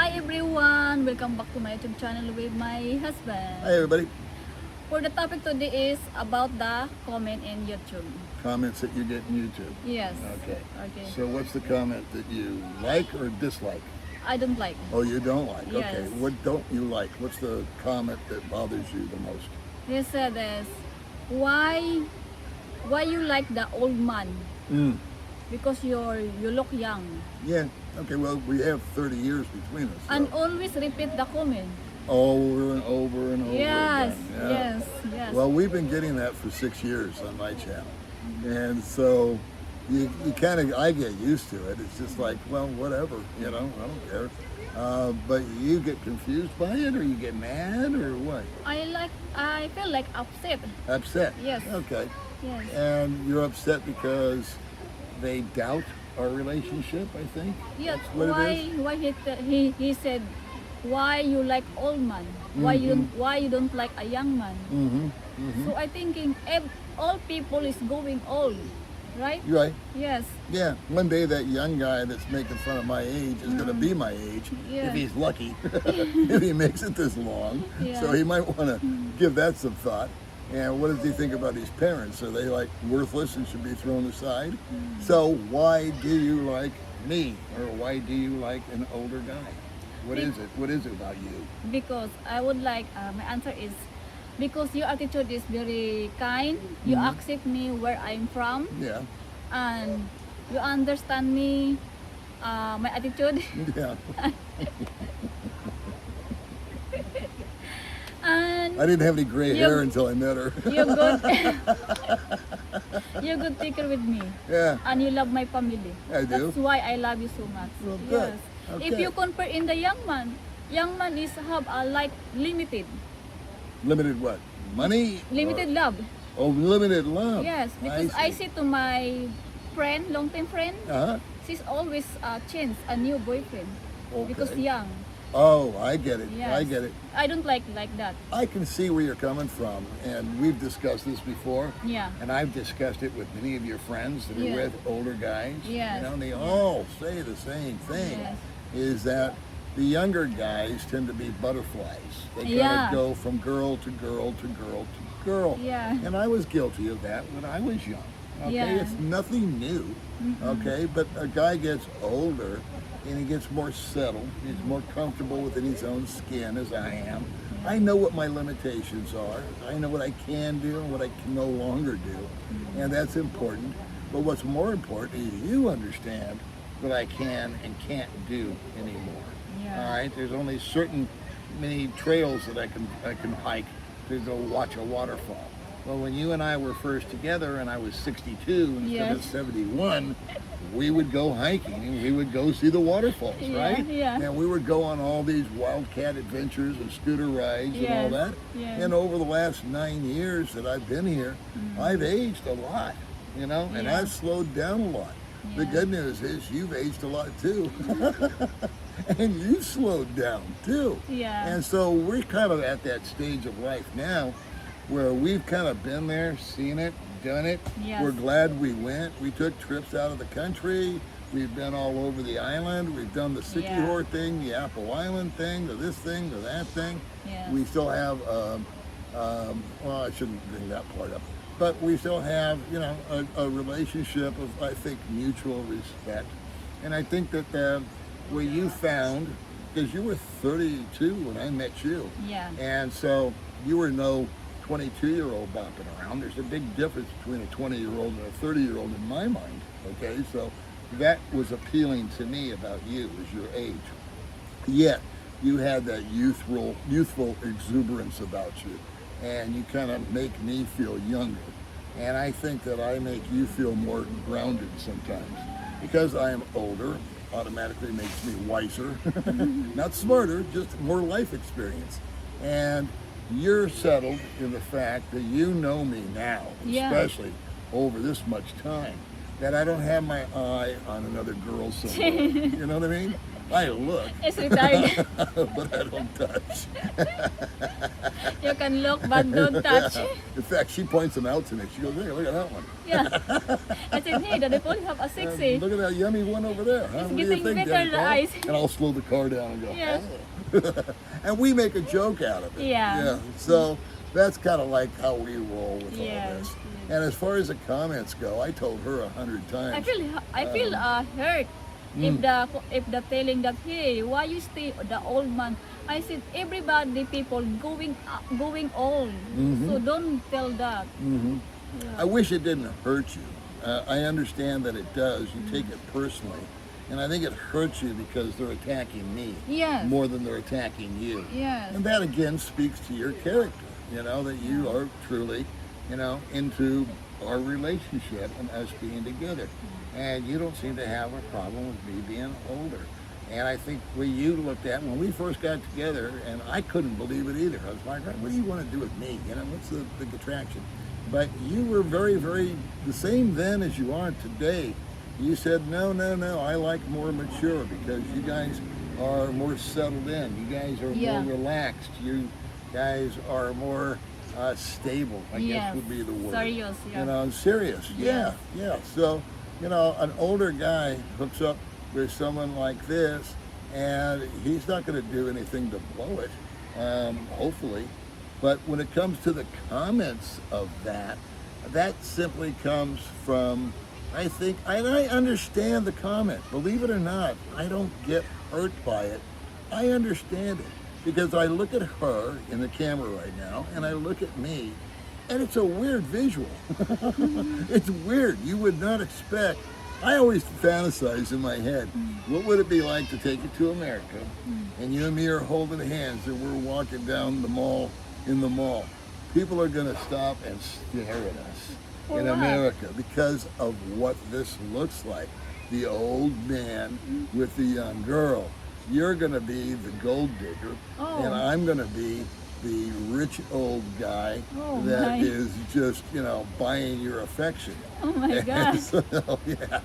Hi everyone! Welcome back to my YouTube channel with my husband. Hi everybody. For the topic today is about the comment in YouTube. Comments that you get in YouTube. Yes. Okay. Okay. So what's the comment that you like or dislike? I don't like. Oh, you don't like? Yes. Okay. What don't you like? What's the comment that bothers you the most? He said this, why you like the old man? Because you look young. Yeah. Okay. Well, we have 30 years between us. So. And always repeat the comment. Over and over and over Yes, again. Yeah. yes. Well, we've been getting that for 6 years on my channel. And so you kind of, I get used to it. It's just like, well, whatever, I don't care. But you get confused by it, or you get mad, or what? I feel like upset. Upset? Yes. Okay. Yes. And you're upset because they doubt our relationship, I think? Yes. That's what it is? Why he said, why you like old man? Why you don't like a young man? So I thinking all people is going old, right? You're right. Yes. Yeah, one day that young guy that's making fun of my age is going to be my age, Yeah. if he's lucky, if he makes it this long. Yeah. So he might want to give that some thought. And what does he think about his parents? Are they like worthless and should be thrown aside? So why do you like me? Or why do you like an older guy? What is it? What is it about you? Because I would like, my answer is, because your attitude is very kind, you accept me where I'm from, Yeah. and you understand me, my attitude, Yeah. and I didn't have any gray hair until I met her. you're good, you're good taker with me, Yeah. and you love my family. I do. That's why I love you so much. Well, good. Yes. Okay. If you compare in the young man is have a like limited Limited what? Money? limited Or- love. Oh, limited love. Yes, because I see to my friend, long-time friend, Uh-huh. she's always change a new boyfriend because Okay. young. Oh, I get it. Yes. I get it. I don't like that. I can see where you're coming from, and we've discussed this before. Yeah. And I've discussed it with many of your friends that are Yeah. with older guys. Yes. And they all say the same thing, Yes. is that the younger guys tend to be butterflies. They kind Yeah. of go from girl to girl to girl to girl. Yeah. And I was guilty of that when I was young. Okay, Yeah. it's nothing new. Okay, but a guy gets older and he gets more settled. He's more comfortable within his own skin, as I am. I know what my limitations are. I know what I can do and what I can no longer do, and that's important. But what's more important is you understand what I can and can't do anymore. Yeah. All right, there's only certain many trails that I can hike to go watch a waterfall. Well, when you and I were first together and I was 62 instead of Yes. 71, we would go hiking and we would go see the waterfalls, Yeah, right? yeah. And we would go on all these wildcat adventures and scooter rides and all Yes, that. yes. And over the last 9 years that I've been here, I've aged a lot, and Yeah. I've slowed down a lot. The Yeah. good news is you've aged a lot too. And you've slowed down too. Yeah. And so we're kind of at that stage of life now where we've kind of been there, seen it, done it. Yes. We're glad we went. We took trips out of the country. We've been all over the island. We've done the Sikihor thing, the Apple Island thing, to this thing, to that thing. Yes. We still have, well, I shouldn't bring that part up, but we still have, a relationship of, I think, mutual respect. And I think that what you found, because you were 32 when I met you. Yeah. And so you were no 22-year-old bopping around. There's a big difference between a 20-year-old and a 30-year-old in my mind, okay? So that was appealing to me about you, was your age. Yet you had that youthful exuberance about you, and you kind of make me feel younger. And I think that I make you feel more grounded sometimes. Because I am older, automatically makes me wiser. Not smarter, just more life experience. And you're settled in the fact that you know me now, Yeah. especially over this much time, that I don't have my eye on another girl somewhere. You know what I mean? I look, It's retired. but I don't touch. You can look but don't touch. In fact, she points them out to me. She goes, "Hey, look at that one. Yeah. I said, hey, the Paul have a 60. Look at that yummy one over there. Huh? It's What do you getting think, better, Daddy the Paul?" eyes. And I'll slow the car down and go, Yeah. "Oh." And we make a joke out of it. Yeah. So that's kind of like how we roll with all Yes, this. yes. And as far as the comments go, I told her 100 I times. feel hurt if the telling that, hey, why you stay the old man. I said everybody people going old, so don't tell that. I wish it didn't hurt you. I understand that it does. You take it personally. And I think it hurts you because they're attacking me Yes. more than they're attacking you. Yes. And that again speaks to your character, that you are truly, into our relationship and us being together. And you don't seem to have a problem with me being older. And I think what you looked at when we first got together, and I couldn't believe it either. I was like, what do you want to do with me? What's the attraction? But you were very, very the same then as you are today. You said, no, I like more mature because you guys are more settled in. You guys are Yeah. more relaxed. You guys are more stable, I guess Yes. would be the word. Serious, yeah. And serious. Yeah. So, an older guy hooks up with someone like this, and he's not going to do anything to blow it, hopefully. But when it comes to the comments of that simply comes from, I think, and I understand the comment. Believe it or not, I don't get hurt by it. I understand it because I look at her in the camera right now, and I look at me, and it's a weird visual. It's weird. You would not expect. I always fantasize in my head, what would it be like to take you to America, and you and me are holding hands, and we're walking down the mall, in the mall. People are going to stop and stare at us For in what? America because of what this looks like. The old man with the young girl. You're going to be the gold digger, Oh. and I'm going to be the rich old guy Oh, that my. is just, buying your affection. Oh my God. So, yeah.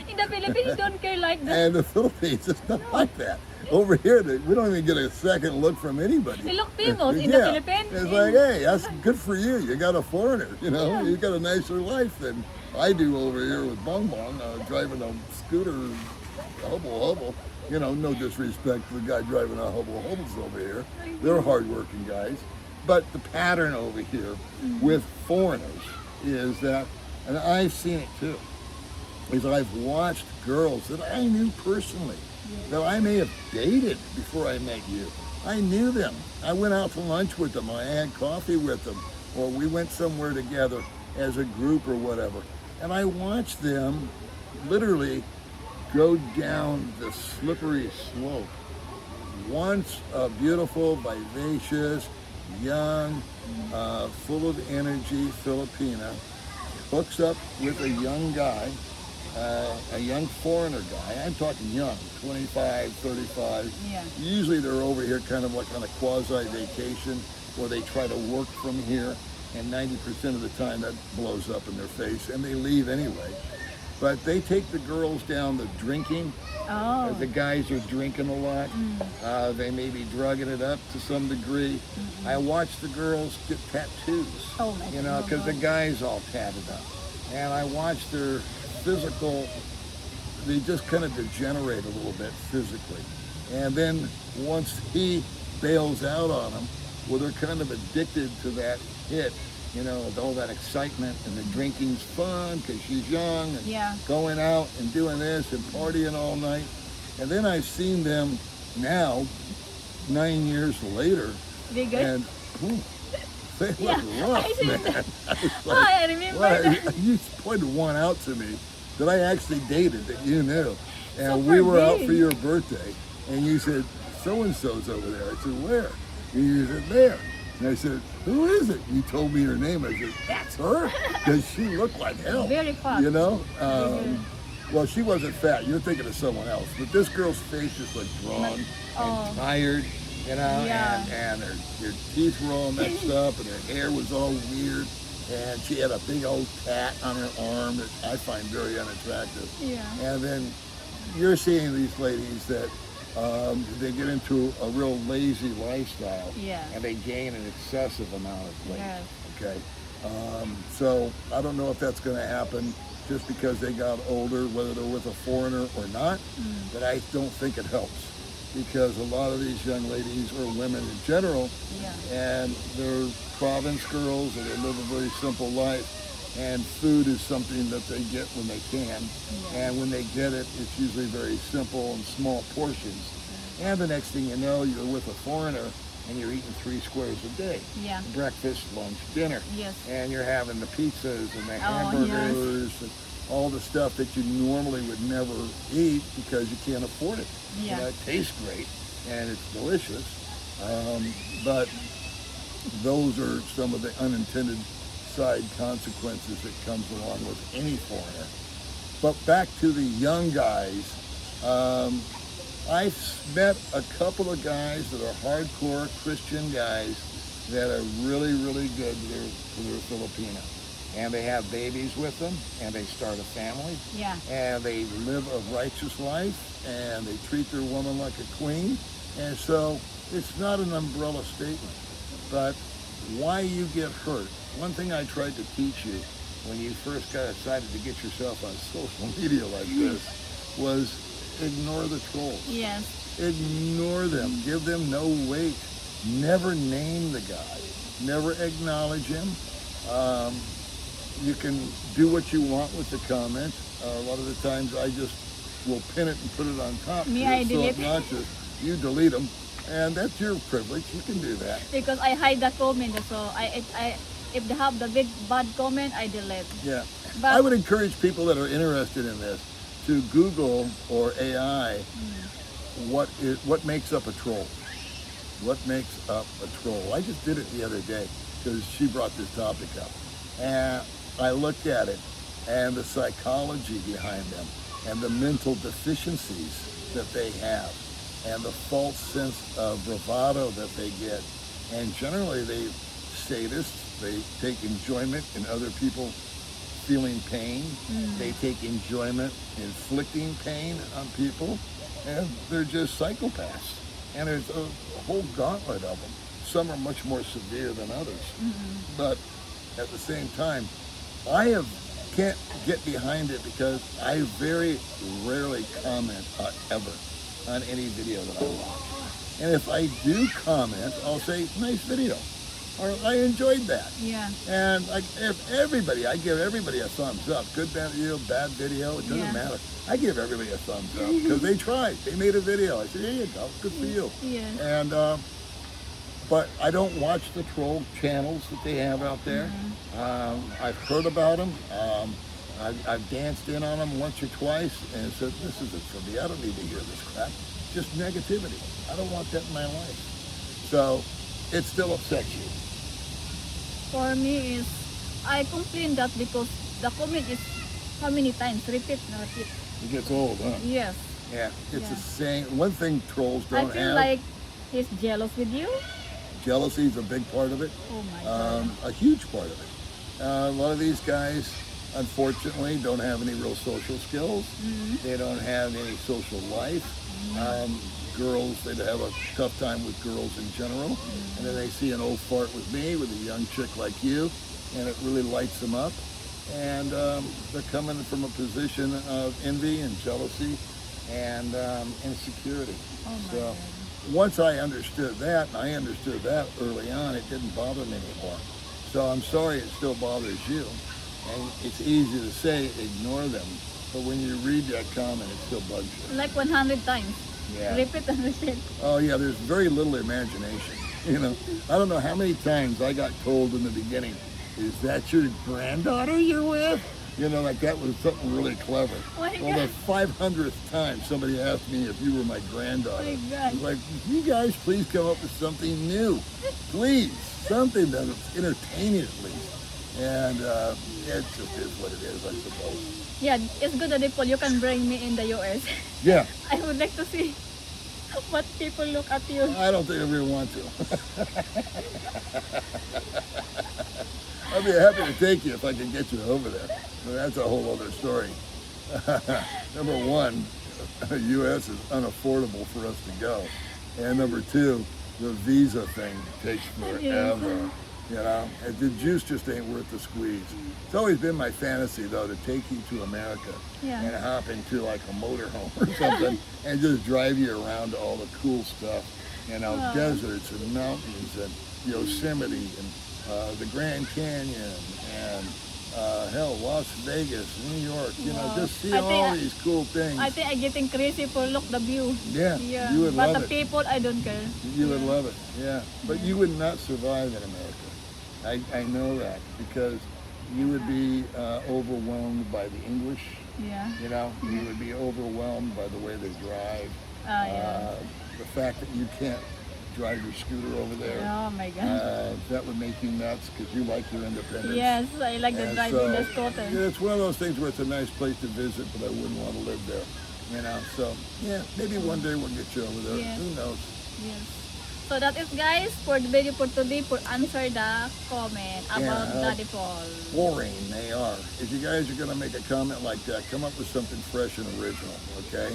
In the Philippines, you don't care like that. And the Philippines, it's not like that. Over here, we don't even get a second look from anybody. They look famous in the Philippines. It's like, hey, that's good for you. You got a foreigner, Yeah. You got a nicer life than I do over here with Bong Bong, driving a scooter, hubble. No disrespect to the guy driving a hubbles over here. They're hardworking guys. But the pattern over here with foreigners is that, and I've seen it too, is I've watched girls that I knew personally, that I may have dated before I met you. I knew them. I went out to lunch with them. I had coffee with them. Or we went somewhere together as a group or whatever. And I watched them literally go down the slippery slope. Once a beautiful, vivacious, young, full of energy Filipina hooks up with a young guy, a young foreigner guy. I'm talking young, 25, 35. Yeah. Usually they're over here kind of like on a quasi-vacation or they try to work from here, and 90% of the time that blows up in their face and they leave anyway. But they take the girls down the drinking. Oh. The guys are drinking a lot. They may be drugging it up to some degree. I watch the girls get tattoos, Oh my God. because the guys all tatted up. And I watch their physical, they just kind of degenerate a little bit physically. And then once he bails out on them, well, they're kind of addicted to that hit, with all that excitement, and the drinking's fun because she's young and Yeah. going out and doing this and partying all night. And then I've seen them now, 9 years later, They good? and they look Yeah, rough, I see man. that. I was Oh, I remember that. you pointed one out to me that I actually dated that you knew. And So we were out big. for your birthday, and you said, so-and-so's over there. I said, where? And you said, there. And I said, who is it? You told me her name. I said, that's her? Because she looked like hell. Very fat. Well, she wasn't fat. You're thinking of someone else. But this girl's face just looked drawn Oh. and tired, Yeah. and her teeth were all messed up, and her hair was all weird. And she had a big old tat on her arm that I find very unattractive. Yeah. And then you're seeing these ladies that They get into a real lazy lifestyle, Yeah. and they gain an excessive amount of weight. Yes. Okay, so I don't know if that's going to happen just because they got older, whether they're with a foreigner or not. But I don't think it helps because a lot of these young ladies or women in general, Yeah. and they're province girls, or they live a very simple life. And food is something that they get when they can. Yeah. And when they get it, it's usually very simple and small portions. And the next thing you know, you're with a foreigner and you're eating 3 squares a day. Yeah. Breakfast, lunch, dinner. Yes. And you're having the pizzas and the Oh, hamburgers and all the stuff that you normally would never eat because you can't afford it. Yeah. It tastes great and it's delicious. But those are some of the unintended side consequences that comes along with any foreigner. But back to the young guys, I've met a couple of guys that are hardcore Christian guys that are really, really good to their Filipino. And they have babies with them, and they start a family, Yeah. and they live a righteous life, and they treat their woman like a queen. And so it's not an umbrella statement, but why you get hurt. One thing I tried to teach you when you first got decided to get yourself on social media like this was ignore the trolls. Yes. Ignore them. Give them no weight. Never name the guy. Never acknowledge him. You can do what you want with the comment. A lot of the times I just will pin it and put it on top. Me, because I it's delete. so obnoxious. You delete them. And that's your privilege. You can do that. Because I hide the comment, so I if they have the big bad comment, I delete. Yeah. But I would encourage people that are interested in this to Google or AI what makes up a troll. What makes up a troll? I just did it the other day because she brought this topic up. And I looked at it and the psychology behind them and the mental deficiencies that they have and the false sense of bravado that they get. And generally they sadists, they take enjoyment in other people feeling pain. They take enjoyment inflicting pain on people. And they're just psychopaths. And there's a whole gauntlet of them. Some are much more severe than others. But at the same time, can't get behind it because I very rarely comment ever on any video that I watch. And if I do comment, I'll say, nice video. Or I enjoyed that. yeah. And I give everybody a thumbs up. Good video, bad video, it doesn't Yeah. matter. I give everybody a thumbs up because they tried. They made a video. I said, here you go, good for you. Yeah. And but I don't watch the troll channels that they have out there. I've heard about them. I've danced in on them once or twice and said, this isn't for me. I don't need to hear this crap. Just negativity. I don't want that in my life. So it still upsets you. For me is I complain that because the comment is how many times repeat. It gets old, huh? Yes. Yeah, it's Yeah. the same. One thing trolls I don't feel have, like he's jealous with you. jealousy is a big part of it, Oh my god. a huge part of it. A lot of these guys, unfortunately, don't have any real social skills. They don't have any social life. Girls, they have a tough time with girls in general. And then they see an old fart with me, with a young chick like you, and it really lights them up. And they're coming from a position of envy and jealousy and insecurity. Oh my So god. once I understood that, and I understood that early on, it didn't bother me anymore. So I'm sorry it still bothers you. And it's easy to say, ignore them. But when you read that comment, it still bugs you. Like 100 times. Yeah. Repeat and repeat. Oh yeah, there's very little imagination. You know, I don't know how many times I got told in the beginning, is that your granddaughter you're with? You know, like that was something really clever. Oh my Well, the God. 500th time somebody asked me if you were my granddaughter. Oh my God. It's like, you guys please come up with something new. Please, something that's entertaining at least. And it just is what it is, I suppose. Yeah, it's good that people you can bring me in the US. Yeah, I would like to see what people look at you. I don't think I really want to. I'd be happy to take you if I can get you over there. But that's a whole other story. Number one, U.S. is unaffordable for us to go. And number two, the visa thing takes forever. You know, and the juice just ain't worth the squeeze. It's always been my fantasy, though, to take you to America Yeah. and hop into like a motorhome or something and just drive you around to all the cool stuff. You know, Wow. deserts and mountains and Yosemite and the Grand Canyon and hell, Las Vegas, New York. You know, Wow. just see I think all I- these cool things. I think I'm getting crazy for look the view. Yeah, Yeah. you would But love the it. people, I don't care. You would love it, yeah. But you would not survive in America. I know that because you would be overwhelmed by the English. Yeah. You know, you would be overwhelmed by the way they drive. Yeah. The fact that you can't drive your scooter over there. Oh my God. That would make you nuts because you like your independence. Yes, I like the And driving so, the scooter. It's one of those things where it's a nice place to visit, but I wouldn't want to live there. You know, so yeah, maybe one day we'll get you over there. Yeah. Who knows? Yes. So that is, guys, for the video for today, for answer the comment about Yeah, Daddy Paul. Boring they are. If you guys are going to make a comment like that, come up with something fresh and original, okay?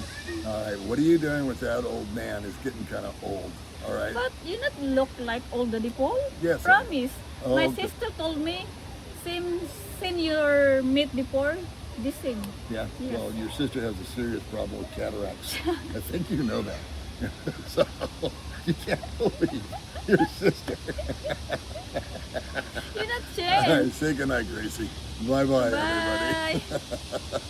All right, what are you doing with that old man? It's getting kind of old, all right? But you not look like old Daddy Paul. Yes. Promise. Oh, My okay. sister told me, seen your meet before, the same. Yeah, Yes. well, your sister has a serious problem with cataracts. I think you know that. So, you can't believe your sister. You not All right, change. say goodnight, Gracie. Bye-bye, everybody. Bye.